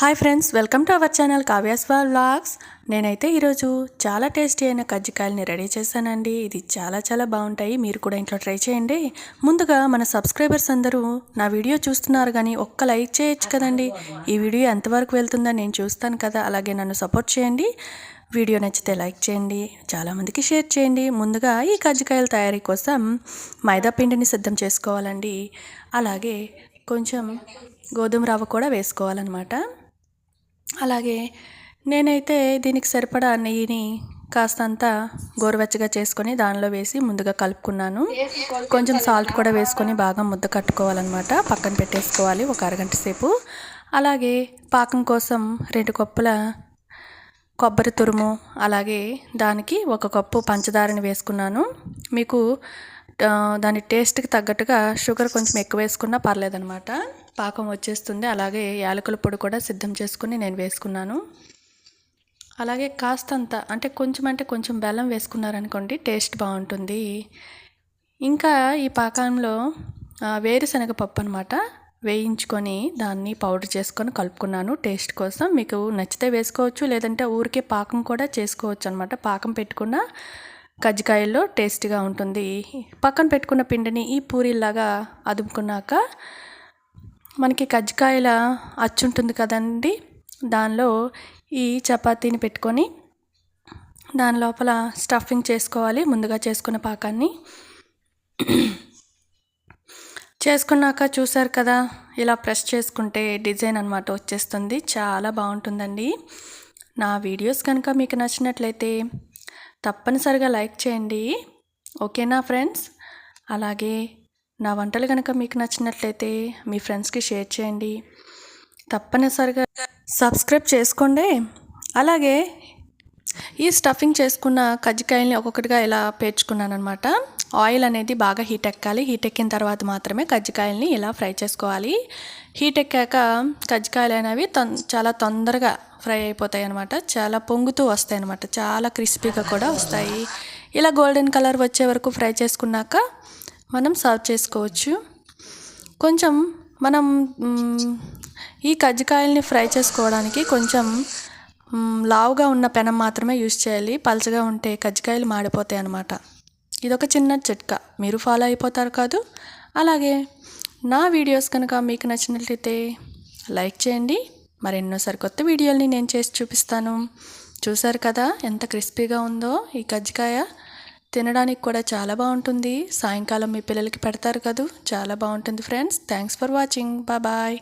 Hi friends, welcome to our channel Kavya's vlogs. నేనైతే ఈరోజు చాలా టేస్టీ అయిన కజ్జికాయలని రెడీ చేశానండి. ఇది చాలా బాగుంటాయి. మీరు కూడా ఇంట్లో ట్రై చేయండి. ముందుగా మన సబ్స్క్రైబర్స్ అందరూ నా వీడియో చూస్తున్నారు కానీ ఒక్క లైక్ చేయొచ్చు కదండి. ఈ వీడియో ఎంతవరకు వెళ్తుందని నేను చూస్తాను కదా. అలాగే నన్ను సపోర్ట్ చేయండి. వీడియో నచ్చితే లైక్ చేయండి, చాలామందికి షేర్ చేయండి. ముందుగా ఈ కజ్జికాయల తయారీ కోసం మైదా పిండిని సిద్ధం చేసుకోవాలండి. అలాగే కొంచెం గోధుమ రవ్వ కూడా వేసుకోవాలన్నమాట. అలాగే నేనైతే దీనికి సరిపడా నెయ్యిని కాస్తంత గోరువెచ్చగా చేసుకొని దానిలో వేసి ముందుగా కలుపుకున్నాను. కొంచెం సాల్ట్ కూడా వేసుకొని బాగా ముద్ద కట్టుకోవాలన్నమాట. పక్కన పెట్టేసుకోవాలి ఒక అరగంట సేపు. అలాగే పాకం కోసం 2 కప్పుల కొబ్బరి తురుము, అలాగే దానికి 1 కప్పు పంచదారని వేసుకున్నాను. మీకు దాని టేస్ట్కి తగ్గట్టుగా షుగర్ కొంచెం ఎక్కువ వేసుకున్నా పర్లేదన్నమాట. పాకం వచ్చేస్తుంది. అలాగే యాలకుల పొడి కూడా సిద్ధం చేసుకుని నేను వేసుకున్నాను. అలాగే కాస్తంత అంటే కొంచెం బెల్లం వేసుకున్నారనుకోండి, టేస్ట్ బాగుంటుంది. ఇంకా ఈ పాకంలో వేరుశనగ పప్పు అనమాట వేయించుకొని దాన్ని పౌడర్ చేసుకొని కలుపుకున్నాను టేస్ట్ కోసం. మీకు నచ్చితే వేసుకోవచ్చు, లేదంటే ఊరికే పాకం కూడా చేసుకోవచ్చు అనమాట. పాకం పెట్టుకున్న కజ్జికాయల్లో టేస్ట్గా ఉంటుంది. పక్కన పెట్టుకున్న పిండిని ఈ పూరీలాగా అదుపుకున్నాక మనకి కజ్జికాయల అచ్చు ఉంటుంది కదండి, దానిలో ఈ చపాతీని పెట్టుకొని దాని లోపల స్టఫింగ్ చేసుకోవాలి. ముందుగా చేసుకున్న పాకాన్ని చేసుకున్నాక చూసారు కదా, ఇలా ప్రెస్ చేసుకుంటే డిజైన్ అనమాట వచ్చేస్తుంది. చాలా బాగుంటుందండి. నా వీడియోస్ కనుక మీకు నచ్చినట్లయితే తప్పనిసరిగా లైక్ చేయండి. ఓకేనా ఫ్రెండ్స్? అలాగే నా వంటలు కనుక మీకు నచ్చినట్లయితే మీ ఫ్రెండ్స్కి షేర్ చేయండి. తప్పనిసరిగా సబ్స్క్రైబ్ చేసుకోండి. అలాగే ఈ స్టఫింగ్ చేసుకున్న కజ్జికాయల్ని ఒక్కొక్కటిగా ఇలా పేర్చుకున్నాను అనమాట. ఆయిల్ అనేది బాగా హీట్ ఎక్కాలి. హీట్ ఎక్కిన తర్వాత మాత్రమే కజ్జికాయల్ని ఇలా ఫ్రై చేసుకోవాలి. హీట్ ఎక్కాక కజ్జికాయలు అనేవి చాలా తొందరగా ఫ్రై అయిపోతాయి అనమాట. చాలా పొంగుతూ వస్తాయి అనమాట. చాలా క్రిస్పీగా కూడా వస్తాయి. ఇలా గోల్డెన్ కలర్ వచ్చే వరకు ఫ్రై చేసుకున్నాక మనం సర్వ్ చేసుకోవచ్చు. కొంచెం మనం ఈ కజ్జికాయల్ని ఫ్రై చేసుకోవడానికి కొంచెం లావుగా ఉన్న పెనం మాత్రమే యూజ్ చేయాలి. పలచగా ఉంటే కజ్జికాయలు మాడిపోతాయి అన్నమాట. ఇదొక చిన్న చిట్కా, మీరు ఫాలో అయిపోతారు కాదు. అలాగే నా వీడియోస్ కనుక మీకు నచ్చినట్లయితే లైక్ చేయండి. మరెన్నో సరికొత్త వీడియోల్ని నేను చేసి చూపిస్తాను. చూసారు కదా ఎంత క్రిస్పీగా ఉందో ఈ కజ్జికాయ. తినడానికి కూడా చాలా బాగుంటుంది. సాయంకాలం మీ పిల్లలకి పెడతారు కదా, చాలా బాగుంటుంది friends. Thanks for watching. Bye.